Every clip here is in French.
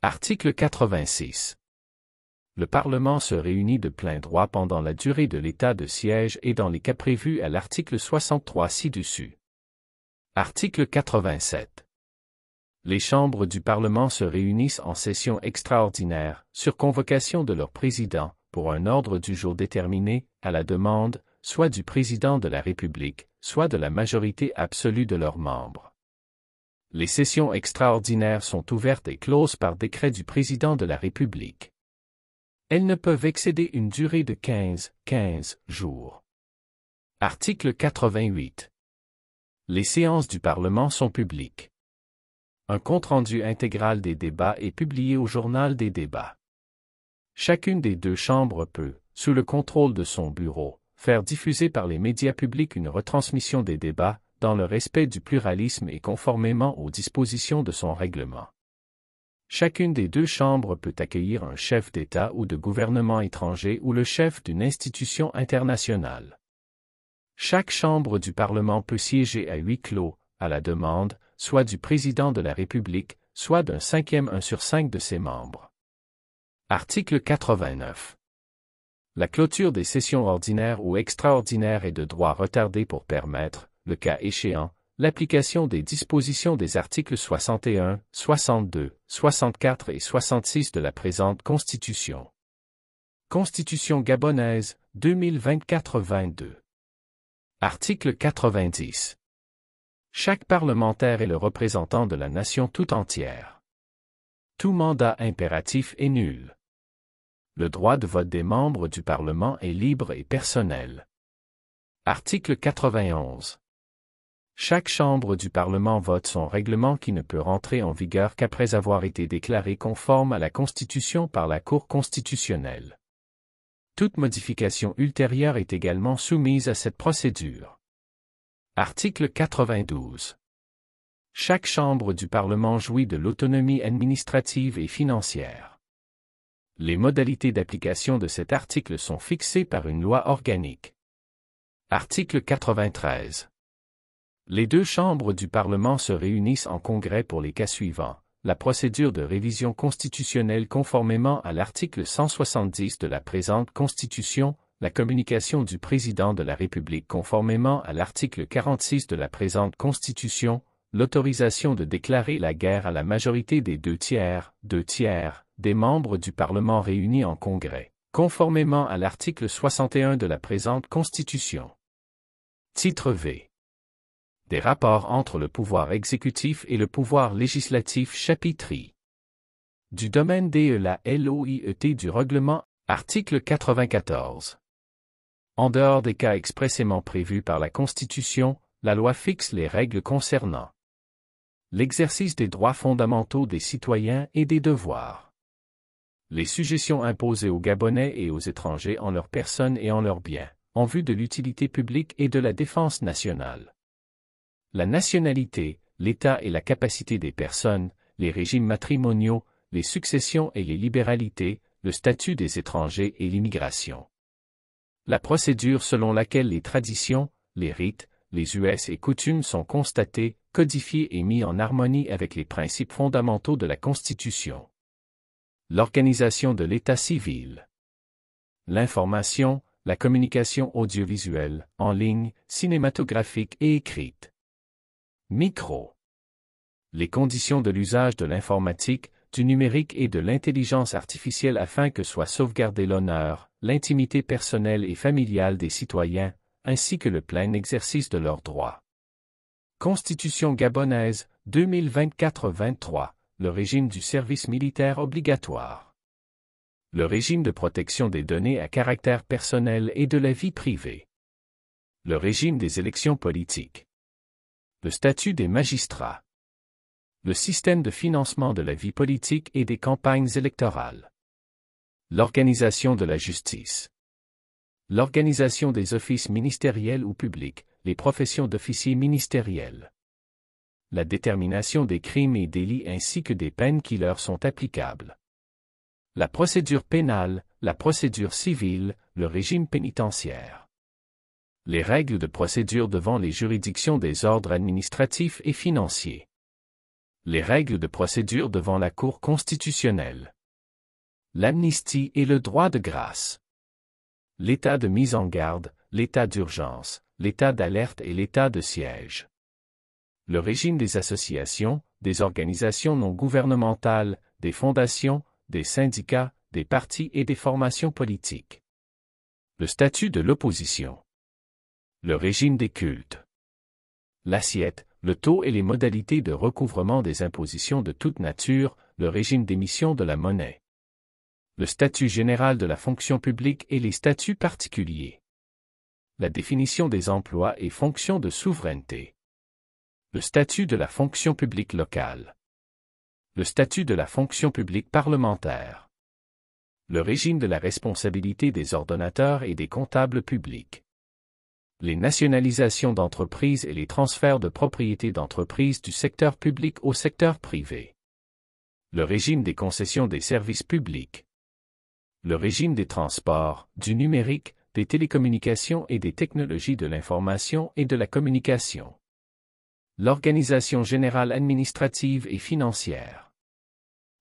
Article 86. Le Parlement se réunit de plein droit pendant la durée de l'état de siège et dans les cas prévus à l'article 63 ci-dessus. Article 87. Les chambres du Parlement se réunissent en session extraordinaire, sur convocation de leur président, pour un ordre du jour déterminé, à la demande, soit du président de la République, soit de la majorité absolue de leurs membres. Les sessions extraordinaires sont ouvertes et closes par décret du président de la République. Elles ne peuvent excéder une durée de 15 jours. Article 88. Les séances du Parlement sont publiques. Un compte-rendu intégral des débats est publié au journal des débats. Chacune des deux chambres peut, sous le contrôle de son bureau, faire diffuser par les médias publics une retransmission des débats, dans le respect du pluralisme et conformément aux dispositions de son règlement. Chacune des deux chambres peut accueillir un chef d'État ou de gouvernement étranger ou le chef d'une institution internationale. Chaque chambre du Parlement peut siéger à huis clos, à la demande, soit du président de la République, soit d'un 1/5 de ses membres. Article 89. La clôture des sessions ordinaires ou extraordinaires est de droit retardé pour permettre, le cas échéant, l'application des dispositions des articles 61, 62, 64 et 66 de la présente Constitution. Constitution gabonaise, 2024-22. Article 90. Chaque parlementaire est le représentant de la nation tout entière. Tout mandat impératif est nul. Le droit de vote des membres du Parlement est libre et personnel. Article 91. Chaque chambre du Parlement vote son règlement qui ne peut rentrer en vigueur qu'après avoir été déclaré conforme à la Constitution par la Cour constitutionnelle. Toute modification ultérieure est également soumise à cette procédure. Article 92. Chaque chambre du Parlement jouit de l'autonomie administrative et financière. Les modalités d'application de cet article sont fixées par une loi organique. Article 93. Les deux chambres du Parlement se réunissent en congrès pour les cas suivants: la procédure de révision constitutionnelle conformément à l'article 170 de la présente Constitution, la communication du président de la République conformément à l'article 46 de la présente Constitution, l'autorisation de déclarer la guerre à la majorité des 2/3 des membres du Parlement réunis en congrès, conformément à l'article 61 de la présente Constitution. Titre V. Des rapports entre le pouvoir exécutif et le pouvoir législatif. Chapitre I. Du domaine de la LOIET du règlement. Article 94. En dehors des cas expressément prévus par la Constitution, la loi fixe les règles concernant l'exercice des droits fondamentaux des citoyens et des devoirs, les sujétions imposées aux Gabonais et aux étrangers en leur personne et en leurs biens, en vue de l'utilité publique et de la défense nationale, la nationalité, l'état et la capacité des personnes, les régimes matrimoniaux, les successions et les libéralités, le statut des étrangers et l'immigration. La procédure selon laquelle les traditions, les rites, les us et coutumes sont constatés, codifiés et mis en harmonie avec les principes fondamentaux de la Constitution. L'organisation de l'état civil. L'information, la communication audiovisuelle, en ligne, cinématographique et écrite. Micro. Les conditions de l'usage de l'informatique, du numérique et de l'intelligence artificielle afin que soit sauvegardé l'honneur, l'intimité personnelle et familiale des citoyens, ainsi que le plein exercice de leurs droits. Constitution gabonaise, 2024-23, le régime du service militaire obligatoire. Le régime de protection des données à caractère personnel et de la vie privée. Le régime des élections politiques. Le statut des magistrats. Le système de financement de la vie politique et des campagnes électorales. L'organisation de la justice. L'organisation des offices ministériels ou publics, les professions d'officiers ministériels. La détermination des crimes et délits ainsi que des peines qui leur sont applicables. La procédure pénale, la procédure civile, le régime pénitentiaire. Les règles de procédure devant les juridictions des ordres administratifs et financiers. Les règles de procédure devant la Cour constitutionnelle. L'amnistie et le droit de grâce. L'état de mise en garde, l'état d'urgence, l'état d'alerte et l'état de siège. Le régime des associations, des organisations non gouvernementales, des fondations, des syndicats, des partis et des formations politiques. Le statut de l'opposition. Le régime des cultes. L'assiette, le taux et les modalités de recouvrement des impositions de toute nature, le régime d'émission de la monnaie. Le statut général de la fonction publique et les statuts particuliers. La définition des emplois et fonctions de souveraineté. Le statut de la fonction publique locale. Le statut de la fonction publique parlementaire. Le régime de la responsabilité des ordonnateurs et des comptables publics. Les nationalisations d'entreprises et les transferts de propriété d'entreprises du secteur public au secteur privé. Le régime des concessions des services publics. Le régime des transports, du numérique, des télécommunications et des technologies de l'information et de la communication. L'organisation générale administrative et financière.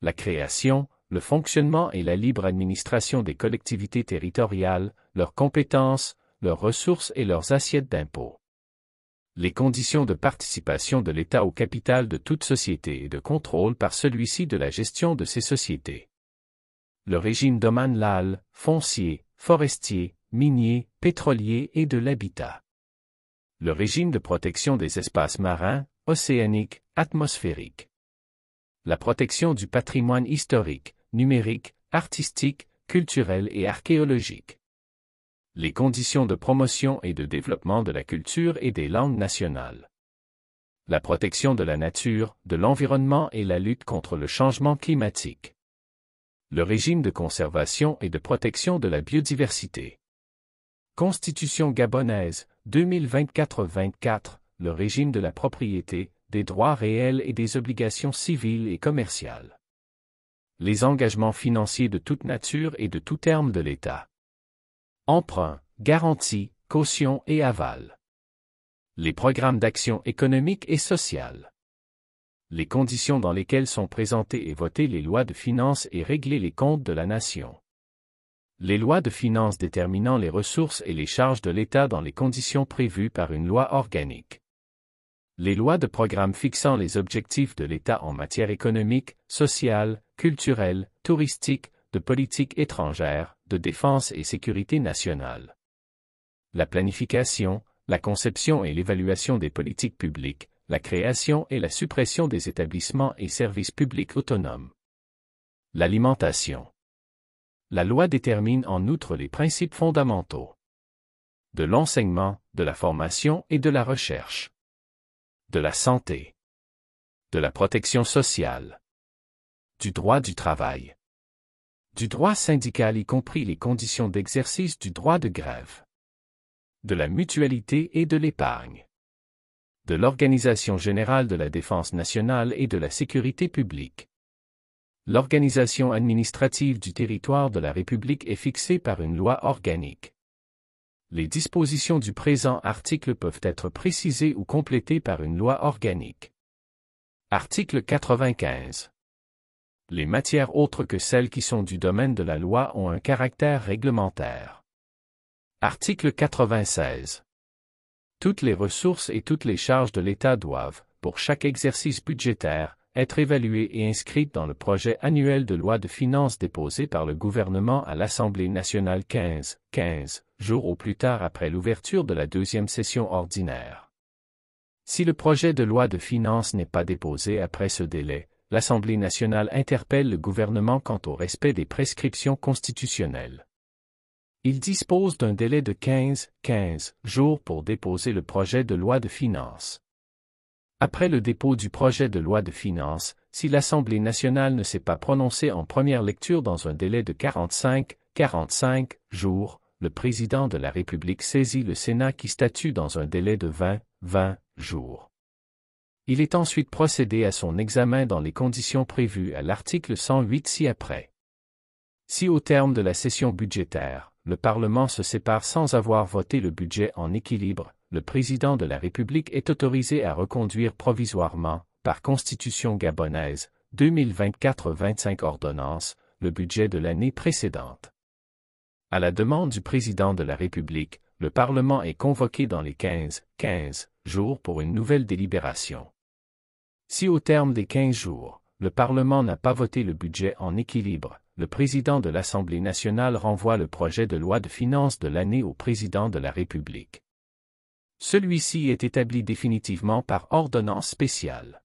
La création, le fonctionnement et la libre administration des collectivités territoriales, leurs compétences, leurs ressources et leurs assiettes d'impôts. Les conditions de participation de l'État au capital de toute société et de contrôle par celui-ci de la gestion de ces sociétés. Le régime domanial, foncier, forestier, minier, pétrolier et de l'habitat. Le régime de protection des espaces marins, océaniques, atmosphériques. La protection du patrimoine historique, numérique, artistique, culturel et archéologique. Les conditions de promotion et de développement de la culture et des langues nationales. La protection de la nature, de l'environnement et la lutte contre le changement climatique. Le régime de conservation et de protection de la biodiversité. Constitution gabonaise, 2024-24, le régime de la propriété, des droits réels et des obligations civiles et commerciales. Les engagements financiers de toute nature et de tout terme de l'État. Emprunt, garantie, caution et aval. Les programmes d'action économique et sociale. Les conditions dans lesquelles sont présentées et votées les lois de finances et réglées les comptes de la nation. Les lois de finances déterminant les ressources et les charges de l'État dans les conditions prévues par une loi organique. Les lois de programme fixant les objectifs de l'État en matière économique, sociale, culturelle, touristique, de politique étrangère, de défense et sécurité nationale. La planification, la conception et l'évaluation des politiques publiques, la création et la suppression des établissements et services publics autonomes. L'alimentation. La loi détermine en outre les principes fondamentaux de l'enseignement, de la formation et de la recherche, de la santé, de la protection sociale, du droit du travail, du droit syndical y compris les conditions d'exercice du droit de grève, de la mutualité et de l'épargne, de l'Organisation générale de la défense nationale et de la sécurité publique. L'organisation administrative du territoire de la République est fixée par une loi organique. Les dispositions du présent article peuvent être précisées ou complétées par une loi organique. Article 95. Les matières autres que celles qui sont du domaine de la loi ont un caractère réglementaire. Article 96. Toutes les ressources et toutes les charges de l'État doivent, pour chaque exercice budgétaire, être évaluées et inscrites dans le projet annuel de loi de finances déposé par le gouvernement à l'Assemblée nationale 15 jours au plus tard après l'ouverture de la deuxième session ordinaire. Si le projet de loi de finances n'est pas déposé après ce délai, l'Assemblée nationale interpelle le gouvernement quant au respect des prescriptions constitutionnelles. Il dispose d'un délai de 15 jours pour déposer le projet de loi de finances. Après le dépôt du projet de loi de finances, si l'Assemblée nationale ne s'est pas prononcée en première lecture dans un délai de 45 jours, le président de la République saisit le Sénat qui statue dans un délai de 20 jours. Il est ensuite procédé à son examen dans les conditions prévues à l'article 108 ci-après. Si au terme de la session budgétaire, le Parlement se sépare sans avoir voté le budget en équilibre, le président de la République est autorisé à reconduire provisoirement, par Constitution gabonaise, 2024-25 ordonnance, le budget de l'année précédente. À la demande du président de la République, le Parlement est convoqué dans les 15 jours pour une nouvelle délibération. Si au terme des 15 jours, le Parlement n'a pas voté le budget en équilibre, le président de l'Assemblée nationale renvoie le projet de loi de finances de l'année au président de la République. Celui-ci est établi définitivement par ordonnance spéciale.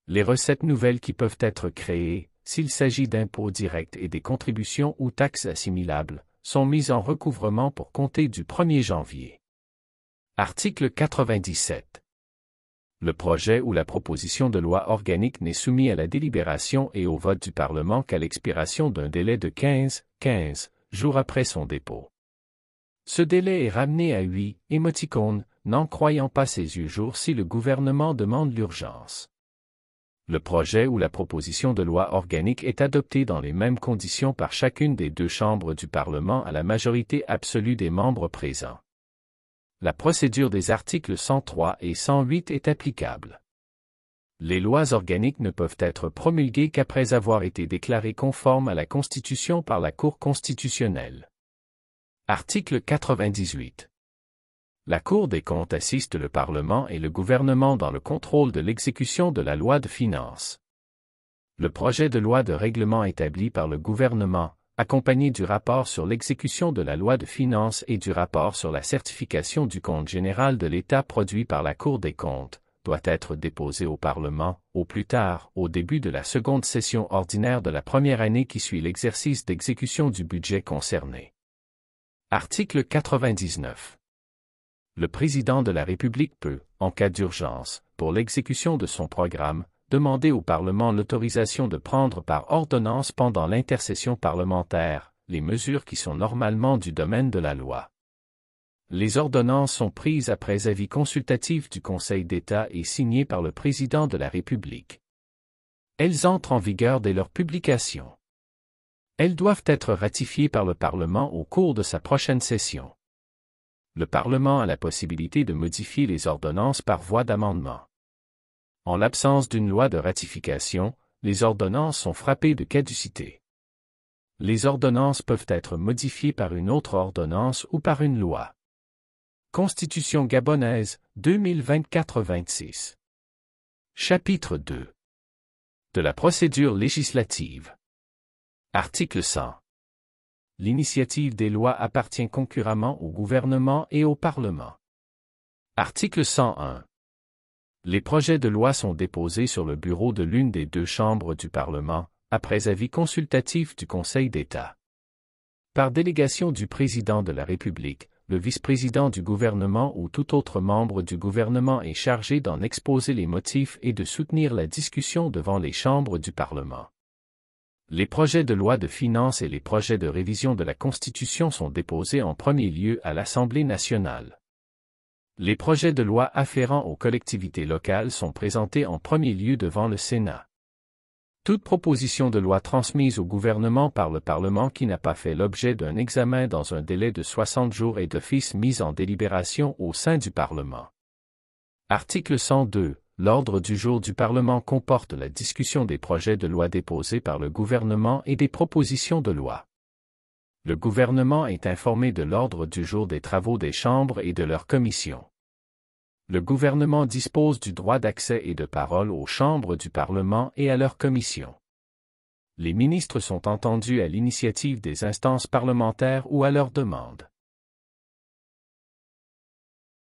Les recettes nouvelles qui peuvent être créées, s'il s'agit d'impôts directs et des contributions ou taxes assimilables, sont mises en recouvrement pour compter du 1er janvier. Article 97. Le projet ou la proposition de loi organique n'est soumis à la délibération et au vote du Parlement qu'à l'expiration d'un délai de 15 jours après son dépôt. Ce délai est ramené à 8 émoticônes, n'en croyant pas ses yeux jour si le gouvernement demande l'urgence. Le projet ou la proposition de loi organique est adopté dans les mêmes conditions par chacune des deux chambres du Parlement à la majorité absolue des membres présents. La procédure des articles 103 et 108 est applicable. Les lois organiques ne peuvent être promulguées qu'après avoir été déclarées conformes à la Constitution par la Cour constitutionnelle. Article 98. La Cour des comptes assiste le Parlement et le gouvernement dans le contrôle de l'exécution de la loi de finances. Le projet de loi de règlement établi par le gouvernement, accompagné du rapport sur l'exécution de la loi de finances et du rapport sur la certification du compte général de l'État produit par la Cour des comptes, doit être déposé au Parlement, au plus tard, au début de la seconde session ordinaire de la première année qui suit l'exercice d'exécution du budget concerné. Article 99. Le président de la République peut, en cas d'urgence, pour l'exécution de son programme, demander au Parlement l'autorisation de prendre par ordonnance pendant l'intercession parlementaire, les mesures qui sont normalement du domaine de la loi. Les ordonnances sont prises après avis consultatif du Conseil d'État et signées par le président de la République. Elles entrent en vigueur dès leur publication. Elles doivent être ratifiées par le Parlement au cours de sa prochaine session. Le Parlement a la possibilité de modifier les ordonnances par voie d'amendement. En l'absence d'une loi de ratification, les ordonnances sont frappées de caducité. Les ordonnances peuvent être modifiées par une autre ordonnance ou par une loi. Constitution gabonaise, 2024-26. Chapitre 2. De la procédure législative. Article 100. L'initiative des lois appartient concurremment au gouvernement et au Parlement. Article 101. Les projets de loi sont déposés sur le bureau de l'une des deux chambres du Parlement, après avis consultatif du Conseil d'État. Par délégation du président de la République, le vice-président du gouvernement ou tout autre membre du gouvernement est chargé d'en exposer les motifs et de soutenir la discussion devant les chambres du Parlement. Les projets de loi de finances et les projets de révision de la Constitution sont déposés en premier lieu à l'Assemblée nationale. Les projets de loi afférents aux collectivités locales sont présentés en premier lieu devant le Sénat. Toute proposition de loi transmise au gouvernement par le Parlement qui n'a pas fait l'objet d'un examen dans un délai de 60 jours est d'office mise en délibération au sein du Parlement. Article 102. L'ordre du jour du Parlement comporte la discussion des projets de loi déposés par le gouvernement et des propositions de loi. Le gouvernement est informé de l'ordre du jour des travaux des chambres et de leurs commissions. Le gouvernement dispose du droit d'accès et de parole aux chambres du Parlement et à leurs commissions. Les ministres sont entendus à l'initiative des instances parlementaires ou à leur demande.